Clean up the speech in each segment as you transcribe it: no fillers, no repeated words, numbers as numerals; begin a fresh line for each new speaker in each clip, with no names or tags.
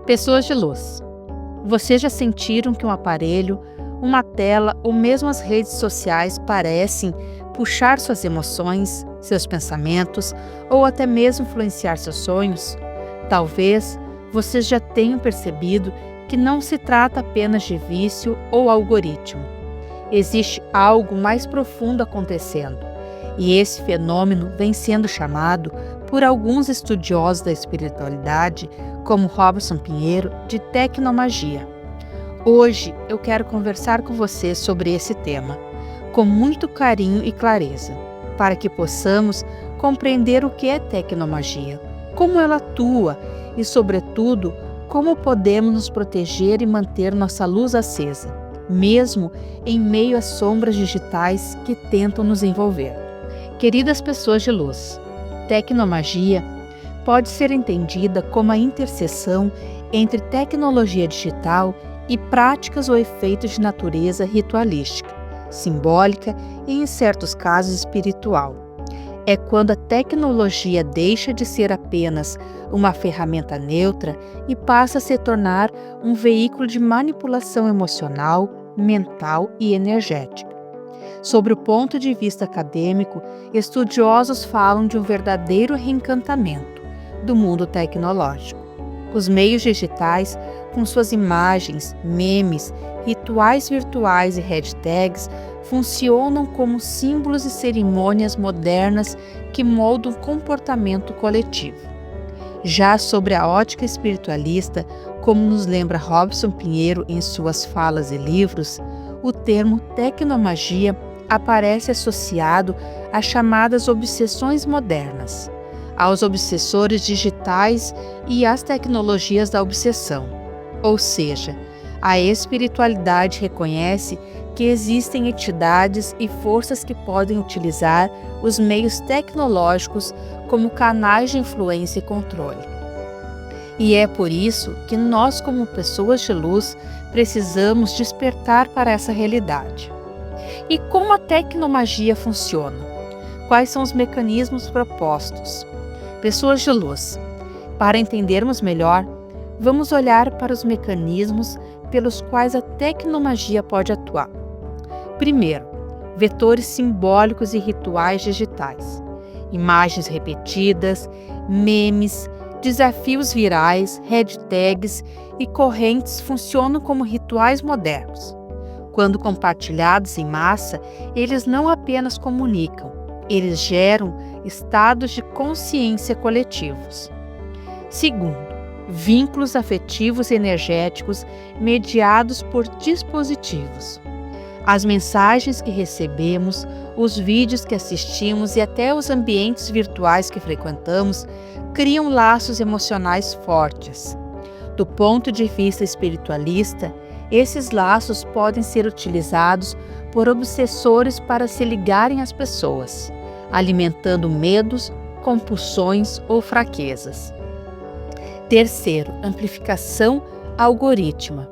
Pessoas de luz. Vocês já sentiram que um aparelho, uma tela ou mesmo as redes sociais parecem puxar suas emoções, seus pensamentos ou até mesmo influenciar seus sonhos? Talvez vocês já tenham percebido que não se trata apenas de vício ou algoritmo. Existe algo mais profundo acontecendo, e esse fenômeno vem sendo chamado por alguns estudiosos da espiritualidade, como Robson Pinheiro, de tecnomagia. Hoje eu quero conversar com você sobre esse tema, com muito carinho e clareza, para que possamos compreender o que é tecnomagia, como ela atua e, sobretudo, como podemos nos proteger e manter nossa luz acesa, mesmo em meio às sombras digitais que tentam nos envolver. Queridas pessoas de luz, tecnomagia pode ser entendida como a interseção entre tecnologia digital e práticas ou efeitos de natureza ritualística, simbólica e, em certos casos, espiritual. É quando a tecnologia deixa de ser apenas uma ferramenta neutra e passa a se tornar um veículo de manipulação emocional, mental e energética. Sobre o ponto de vista acadêmico, estudiosos falam de um verdadeiro reencantamento do mundo tecnológico. Os meios digitais, com suas imagens, memes, rituais virtuais e hashtags, funcionam como símbolos e cerimônias modernas que moldam o comportamento coletivo. Já sobre a ótica espiritualista, como nos lembra Robson Pinheiro em suas falas e livros, o termo tecnomagia aparece associado às chamadas obsessões modernas, aos obsessores digitais e às tecnologias da obsessão. Ou seja, a espiritualidade reconhece que existem entidades e forças que podem utilizar os meios tecnológicos como canais de influência e controle. E é por isso que nós, como pessoas de luz, precisamos despertar para essa realidade. E como a tecnomagia funciona? Quais são os mecanismos propostos? Pessoas de luz, para entendermos melhor, vamos olhar para os mecanismos pelos quais a tecnomagia pode atuar. Primeiro, vetores simbólicos e rituais digitais, imagens repetidas, memes, desafios virais, hashtags e correntes funcionam como rituais modernos. Quando compartilhados em massa, eles não apenas comunicam, eles geram estados de consciência coletivos. Segundo, vínculos afetivos e energéticos mediados por dispositivos. As mensagens que recebemos, os vídeos que assistimos e até os ambientes virtuais que frequentamos criam laços emocionais fortes. Do ponto de vista espiritualista, esses laços podem ser utilizados por obsessores para se ligarem às pessoas, alimentando medos, compulsões ou fraquezas. Terceiro, amplificação algorítmica.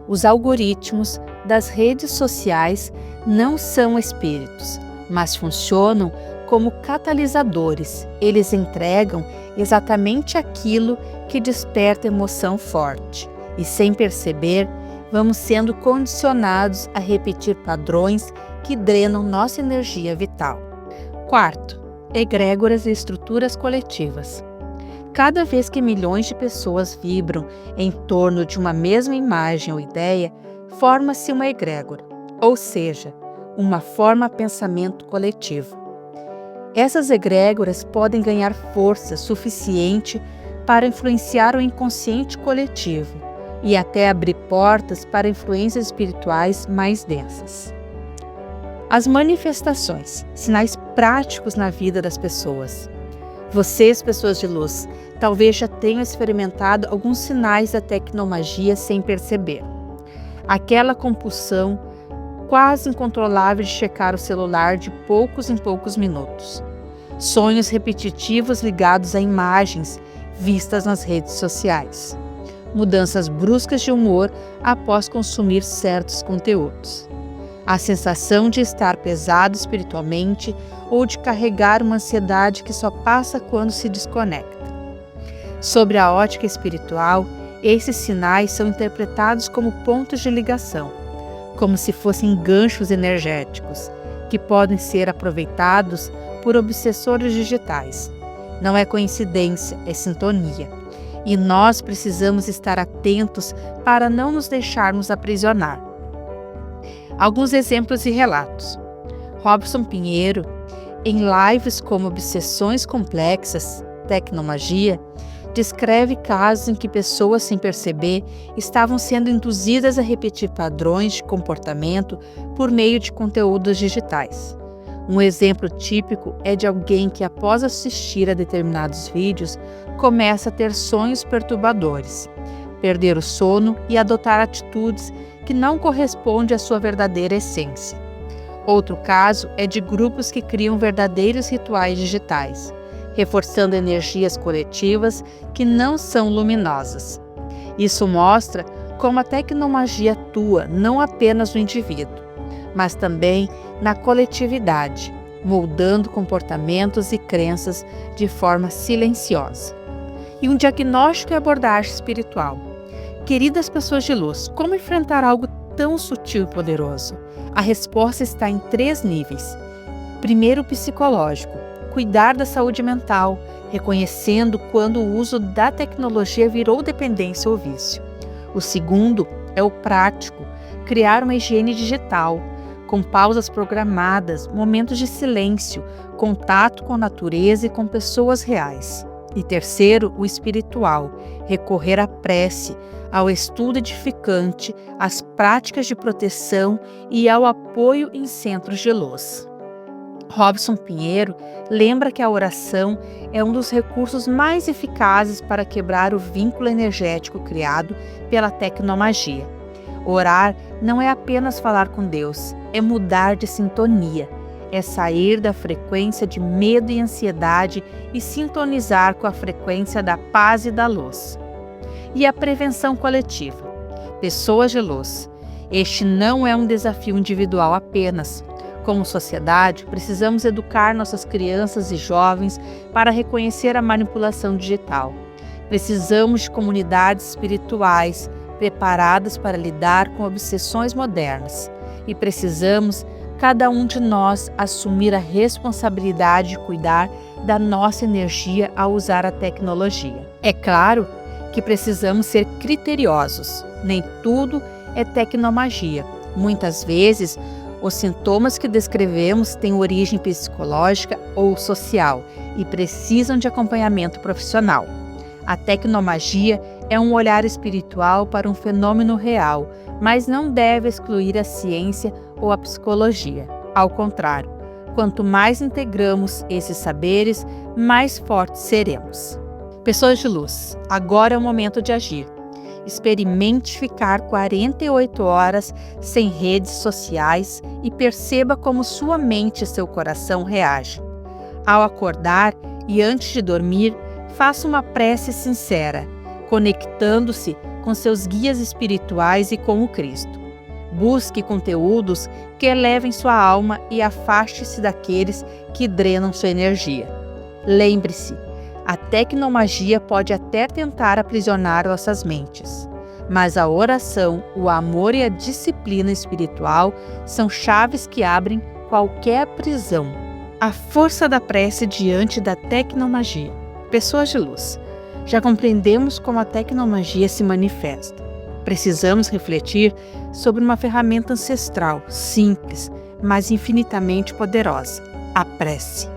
Os algoritmos das redes sociais não são espíritos, mas funcionam como catalisadores. Eles entregam exatamente aquilo que desperta emoção forte. E sem perceber, vamos sendo condicionados a repetir padrões que drenam nossa energia vital. Quarto, egrégoras e estruturas coletivas. Cada vez que milhões de pessoas vibram em torno de uma mesma imagem ou ideia, forma-se uma egrégora, ou seja, uma forma-pensamento coletivo. Essas egrégoras podem ganhar força suficiente para influenciar o inconsciente coletivo e até abrir portas para influências espirituais mais densas. As manifestações, sinais práticos na vida das pessoas. Vocês, pessoas de luz, talvez já tenham experimentado alguns sinais da tecnomagia sem perceber. Aquela compulsão quase incontrolável de checar o celular de poucos em poucos minutos. Sonhos repetitivos ligados a imagens vistas nas redes sociais. Mudanças bruscas de humor após consumir certos conteúdos. A sensação de estar pesado espiritualmente ou de carregar uma ansiedade que só passa quando se desconecta. Sobre a ótica espiritual, Esses sinais são interpretados como pontos de ligação, como se fossem ganchos energéticos, que podem ser aproveitados por obsessores digitais. Não é coincidência, é sintonia. E nós precisamos estar atentos para não nos deixarmos aprisionar. Alguns exemplos e relatos. Robson Pinheiro, em lives como Obsessões Complexas, Tecnomagia, descreve casos em que pessoas, sem perceber, estavam sendo induzidas a repetir padrões de comportamento por meio de conteúdos digitais. Um exemplo típico é de alguém que, após assistir a determinados vídeos, começa a ter sonhos perturbadores, perder o sono e adotar atitudes que não correspondem à sua verdadeira essência. Outro caso é de grupos que criam verdadeiros rituais digitais, reforçando energias coletivas que não são luminosas. Isso mostra como a tecnomagia atua não apenas no indivíduo, mas também na coletividade, moldando comportamentos e crenças de forma silenciosa. E um diagnóstico e abordagem espiritual. Queridas pessoas de luz, como enfrentar algo tão sutil e poderoso? A resposta está em 3 níveis. Primeiro, o psicológico. Cuidar da saúde mental, reconhecendo quando o uso da tecnologia virou dependência ou vício. O segundo é o prático, criar uma higiene digital, com pausas programadas, momentos de silêncio, contato com a natureza e com pessoas reais. E terceiro, o espiritual, recorrer à prece, ao estudo edificante, às práticas de proteção e ao apoio em centros de luz. Robson Pinheiro lembra que a oração é um dos recursos mais eficazes para quebrar o vínculo energético criado pela tecnomagia. Orar não é apenas falar com Deus, é mudar de sintonia, é sair da frequência de medo e ansiedade e sintonizar com a frequência da paz e da luz. E a prevenção coletiva. Pessoas de luz. Este não é um desafio individual apenas. Como sociedade, precisamos educar nossas crianças e jovens para reconhecer a manipulação digital. Precisamos de comunidades espirituais preparadas para lidar com obsessões modernas. E precisamos, cada um de nós, assumir a responsabilidade de cuidar da nossa energia ao usar a tecnologia. É claro que precisamos ser criteriosos. Nem tudo é tecnomagia. Muitas vezes, os sintomas que descrevemos têm origem psicológica ou social e precisam de acompanhamento profissional. A tecnomagia é um olhar espiritual para um fenômeno real, mas não deve excluir a ciência ou a psicologia. Ao contrário, quanto mais integramos esses saberes, mais fortes seremos. Pessoas de luz, agora é o momento de agir. Experimente ficar 48 horas sem redes sociais e perceba como sua mente e seu coração reagem. Ao acordar e antes de dormir, faça uma prece sincera, conectando-se com seus guias espirituais e com o Cristo. Busque conteúdos que elevem sua alma e afaste-se daqueles que drenam sua energia. Lembre-se, a tecnomagia pode até tentar aprisionar nossas mentes, mas a oração, o amor e a disciplina espiritual são chaves que abrem qualquer prisão. A força da prece diante da tecnomagia. Pessoas de luz, já compreendemos como a tecnomagia se manifesta. Precisamos refletir sobre uma ferramenta ancestral, simples, mas infinitamente poderosa: a prece.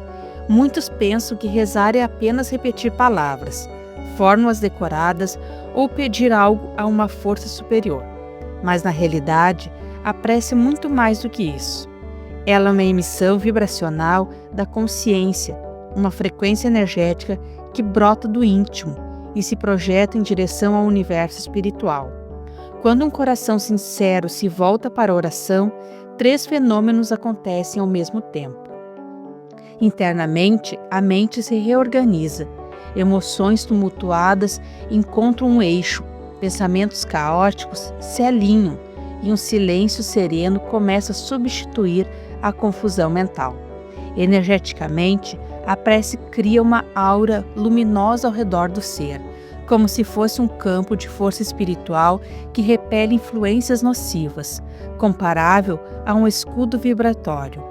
Muitos pensam que rezar é apenas repetir palavras, fórmulas decoradas ou pedir algo a uma força superior. Mas, na realidade, a prece é muito mais do que isso. Ela é uma emissão vibracional da consciência, uma frequência energética que brota do íntimo e se projeta em direção ao universo espiritual. Quando um coração sincero se volta para a oração, 3 fenômenos acontecem ao mesmo tempo. Internamente, a mente se reorganiza, emoções tumultuadas encontram um eixo, pensamentos caóticos se alinham e um silêncio sereno começa a substituir a confusão mental. Energeticamente, a prece cria uma aura luminosa ao redor do ser, como se fosse um campo de força espiritual que repele influências nocivas, comparável a um escudo vibratório.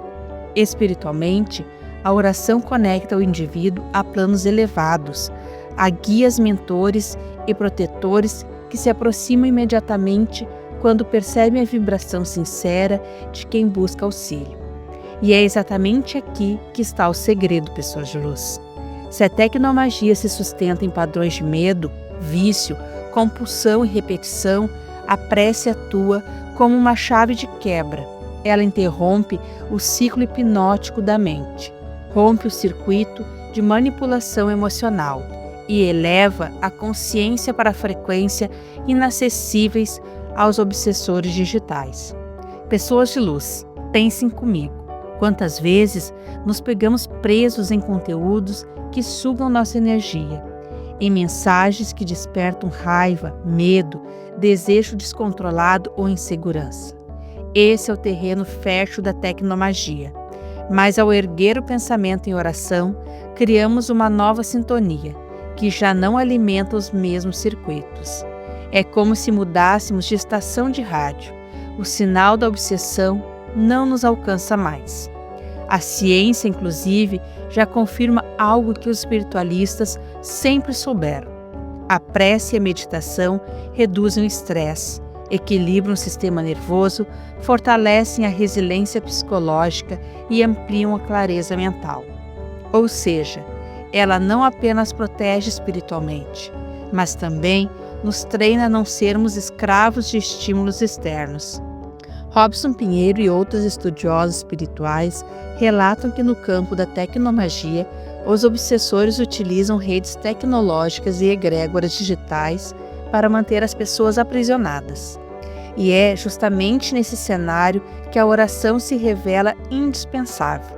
Espiritualmente, a oração conecta o indivíduo a planos elevados, a guias mentores e protetores que se aproximam imediatamente quando percebem a vibração sincera de quem busca auxílio. E é exatamente aqui que está o segredo, pessoas de luz. Se a tecnomagia se sustenta em padrões de medo, vício, compulsão e repetição, a prece atua como uma chave de quebra. Ela interrompe o ciclo hipnótico da mente, rompe o circuito de manipulação emocional e eleva a consciência para a frequência inacessíveis aos obsessores digitais. Pessoas de luz, pensem comigo. Quantas vezes nos pegamos presos em conteúdos que sugam nossa energia, em mensagens que despertam raiva, medo, desejo descontrolado ou insegurança. Esse é o terreno fértil da tecnomagia. Mas ao erguer o pensamento em oração, criamos uma nova sintonia, que já não alimenta os mesmos circuitos. É como se mudássemos de estação de rádio. O sinal da obsessão não nos alcança mais. A ciência, inclusive, já confirma algo que os espiritualistas sempre souberam. A prece e a meditação reduzem o estresse, equilibram o sistema nervoso, fortalecem a resiliência psicológica e ampliam a clareza mental. Ou seja, ela não apenas protege espiritualmente, mas também nos treina a não sermos escravos de estímulos externos. Robson Pinheiro e outros estudiosos espirituais relatam que no campo da tecnomagia, os obsessores utilizam redes tecnológicas e egrégoras digitais para manter as pessoas aprisionadas. E é justamente nesse cenário que a oração se revela indispensável.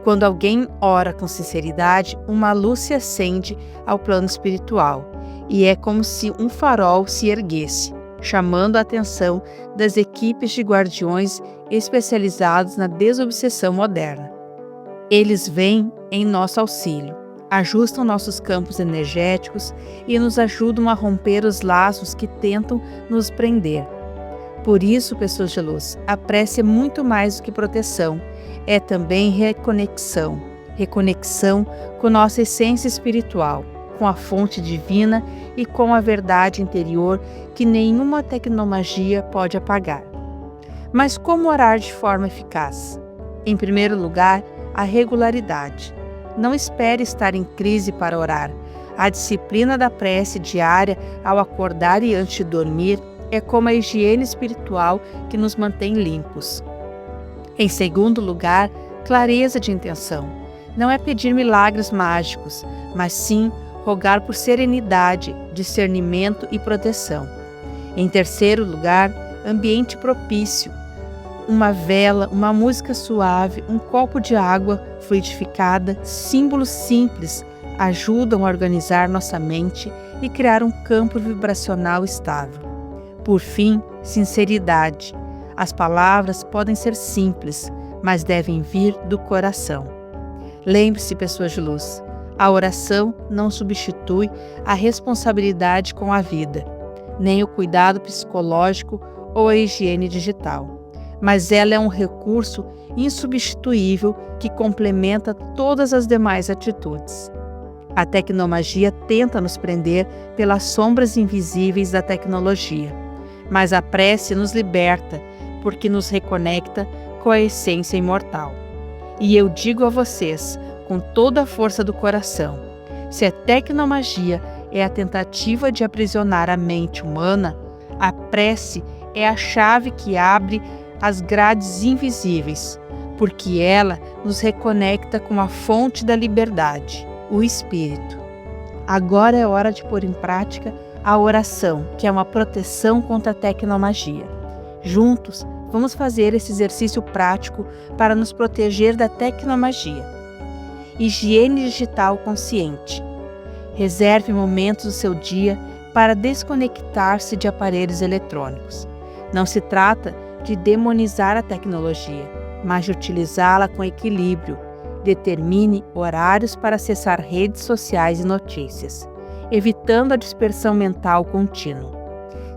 Quando alguém ora com sinceridade, uma luz se acende ao plano espiritual, e é como se um farol se erguesse, chamando a atenção das equipes de guardiões especializados na desobsessão moderna. Eles vêm em nosso auxílio, ajustam nossos campos energéticos e nos ajudam a romper os laços que tentam nos prender. Por isso, pessoas de luz, a prece é muito mais do que proteção, é também reconexão com nossa essência espiritual, com a fonte divina e com a verdade interior que nenhuma tecnomagia pode apagar. Mas como orar de forma eficaz? Em primeiro lugar, a regularidade. Não espere estar em crise para orar. A disciplina da prece diária ao acordar e antes de dormir é como a higiene espiritual que nos mantém limpos. Em segundo lugar, clareza de intenção. Não é pedir milagres mágicos, mas sim rogar por serenidade, discernimento e proteção. Em terceiro lugar, ambiente propício. Uma vela, uma música suave, um copo de água fluidificada, símbolos simples ajudam a organizar nossa mente e criar um campo vibracional estável. Por fim, sinceridade. As palavras podem ser simples, mas devem vir do coração. Lembre-se, pessoas de luz, a oração não substitui a responsabilidade com a vida, nem o cuidado psicológico ou a higiene digital. Mas ela é um recurso insubstituível que complementa todas as demais atitudes. A tecnomagia tenta nos prender pelas sombras invisíveis da tecnologia, mas a prece nos liberta, porque nos reconecta com a essência imortal. E eu digo a vocês, com toda a força do coração, se a tecnomagia é a tentativa de aprisionar a mente humana, a prece é a chave que abre as grades invisíveis, porque ela nos reconecta com a fonte da liberdade, o Espírito. Agora é hora de pôr em prática a oração, que é uma proteção contra a tecnomagia. Juntos, vamos fazer esse exercício prático para nos proteger da tecnomagia. Higiene digital consciente. Reserve momentos do seu dia para desconectar-se de aparelhos eletrônicos. Não se trata de demonizar a tecnologia, mas de utilizá-la com equilíbrio. Determine horários para acessar redes sociais e notícias. evitando a dispersão mental contínua.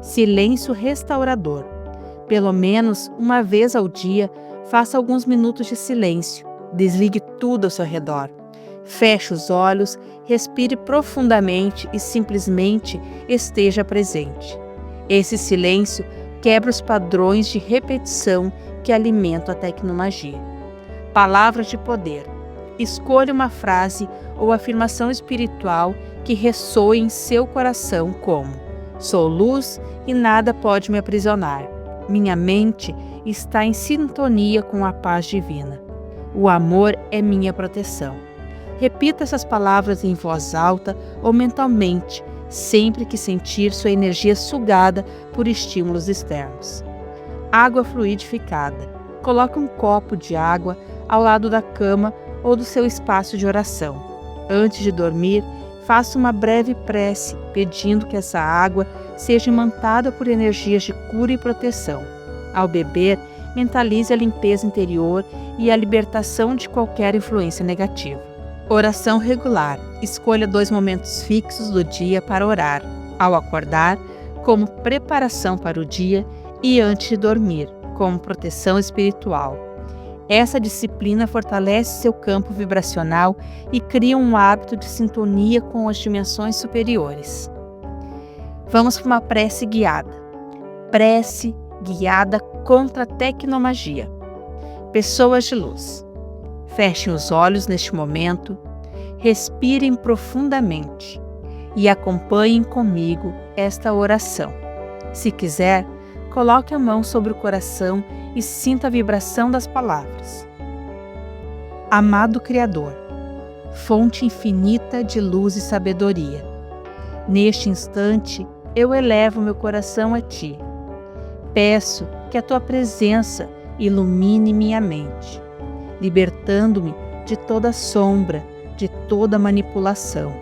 Silêncio restaurador. Pelo menos uma vez ao dia, faça alguns minutos de silêncio. Desligue tudo ao seu redor. Feche os olhos, respire profundamente e simplesmente esteja presente. Esse silêncio quebra os padrões de repetição que alimentam a tecnomagia. Palavras de poder. Escolha uma frase ou afirmação espiritual que ressoe em seu coração como: sou luz e nada pode me aprisionar. Minha mente está em sintonia com a paz divina. O amor é minha proteção. Repita essas palavras em voz alta ou mentalmente, sempre que sentir sua energia sugada por estímulos externos. Água fluidificada. Coloque um copo de água ao lado da cama ou do seu espaço de oração. Antes de dormir, faça uma breve prece pedindo que essa água seja imantada por energias de cura e proteção. Ao beber, mentalize a limpeza interior e a libertação de qualquer influência negativa. Oração regular. Escolha 2 momentos fixos do dia para orar: ao acordar, como preparação para o dia, e antes de dormir, como proteção espiritual. Essa disciplina fortalece seu campo vibracional e cria um hábito de sintonia com as dimensões superiores. Vamos para uma prece guiada. Prece guiada contra a tecnomagia. Pessoas de luz. Fechem os olhos neste momento, respirem profundamente e acompanhem comigo esta oração. Se quiser, coloque a mão sobre o coração e sinta a vibração das palavras. Amado Criador, fonte infinita de luz e sabedoria, neste instante eu elevo meu coração a Ti. Peço que a Tua presença ilumine minha mente, libertando-me de toda sombra, de toda manipulação,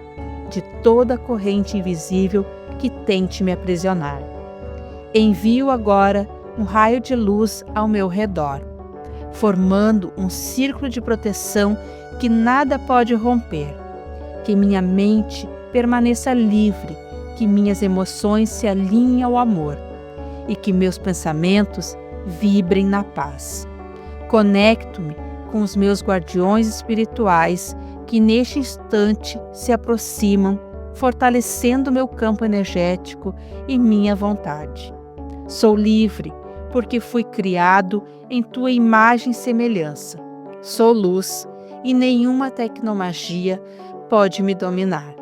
de toda corrente invisível que tente me aprisionar. Envio agora um raio de luz ao meu redor, formando um círculo de proteção que nada pode romper. Que minha mente permaneça livre, que minhas emoções se alinhem ao amor e que meus pensamentos vibrem na paz. Conecto-me com os meus guardiões espirituais que neste instante se aproximam, fortalecendo meu campo energético e minha vontade. Sou livre, porque fui criado em Tua imagem e semelhança. Sou luz e nenhuma tecnomagia pode me dominar.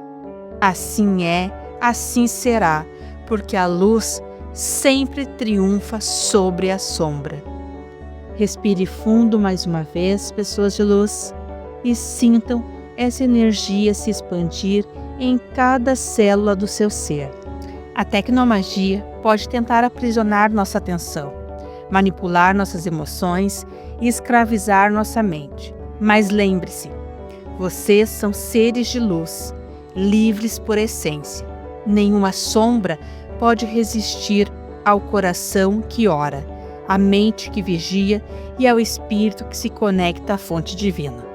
Assim é, assim será, porque a luz sempre triunfa sobre a sombra. Respire fundo mais uma vez, pessoas de luz, e sintam essa energia se expandir em cada célula do seu ser. A tecnomagia pode tentar aprisionar nossa atenção, manipular nossas emoções e escravizar nossa mente. Mas lembre-se, vocês são seres de luz, livres por essência. Nenhuma sombra pode resistir ao coração que ora, à mente que vigia e ao espírito que se conecta à fonte divina.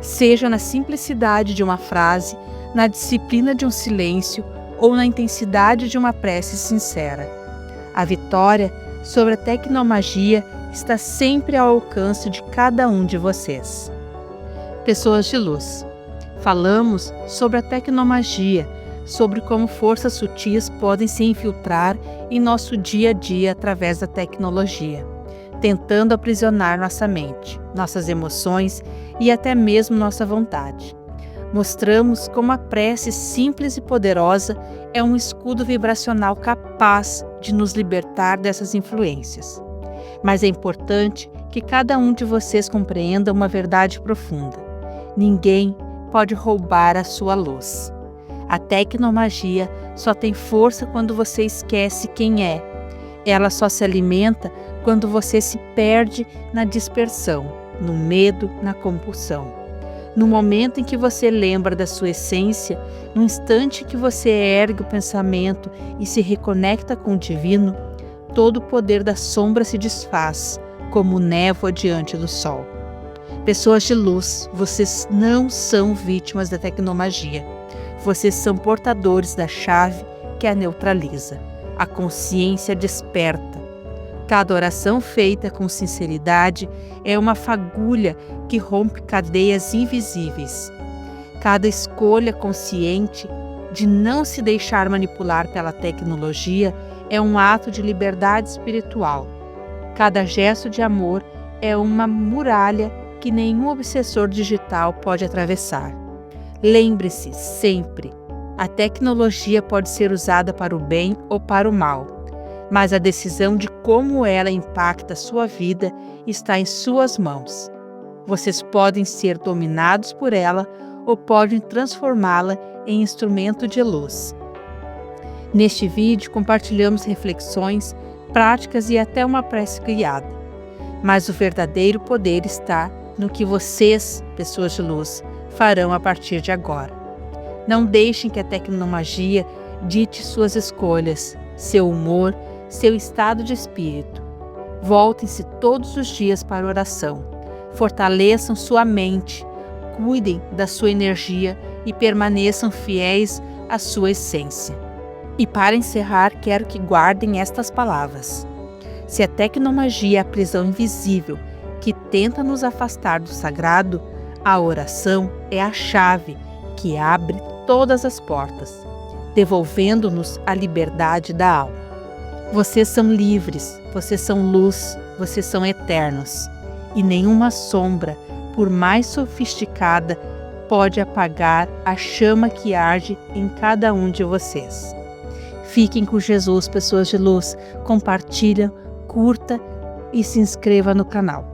Seja na simplicidade de uma frase, na disciplina de um silêncio ou na intensidade de uma prece sincera. A vitória sobre a tecnomagia está sempre ao alcance de cada um de vocês. Pessoas de luz, falamos sobre a tecnomagia, sobre como forças sutis podem se infiltrar em nosso dia a dia através da tecnologia, tentando aprisionar nossa mente, nossas emoções e até mesmo nossa vontade. Mostramos como a prece simples e poderosa é um escudo vibracional capaz de nos libertar dessas influências. Mas é importante que cada um de vocês compreenda uma verdade profunda. Ninguém pode roubar a sua luz. A tecnomagia só tem força quando você esquece quem é. Ela só se alimenta quando você se perde na dispersão, no medo, na compulsão. No momento em que você lembra da sua essência, no instante que você ergue o pensamento e se reconecta com o divino, todo o poder da sombra se desfaz, como névoa diante do sol. Pessoas de luz, vocês não são vítimas da tecnomagia. Vocês são portadores da chave que a neutraliza. A consciência desperta. Cada oração feita com sinceridade é uma fagulha que rompe cadeias invisíveis. Cada escolha consciente de não se deixar manipular pela tecnologia é um ato de liberdade espiritual. Cada gesto de amor é uma muralha que nenhum obsessor digital pode atravessar. Lembre-se sempre, a tecnologia pode ser usada para o bem ou para o mal, mas a decisão de como ela impacta a sua vida está em suas mãos. Vocês podem ser dominados por ela ou podem transformá-la em instrumento de luz. Neste vídeo, compartilhamos reflexões, práticas e até uma prece guiada. Mas o verdadeiro poder está no que vocês, pessoas de luz, farão a partir de agora. Não deixem que a tecnomagia dite suas escolhas, seu humor, seu estado de espírito. Voltem-se todos os dias para a oração. Fortaleçam sua mente, cuidem da sua energia e permaneçam fiéis à sua essência. E para encerrar, quero que guardem estas palavras. Se a tecnomagia é a prisão invisível que tenta nos afastar do sagrado, a oração é a chave que abre todas as portas, devolvendo-nos a liberdade da alma. Vocês são livres, vocês são luz, vocês são eternos. E nenhuma sombra, por mais sofisticada, pode apagar a chama que arde em cada um de vocês. Fiquem com Jesus, pessoas de luz. Compartilha, curta e se inscreva no canal.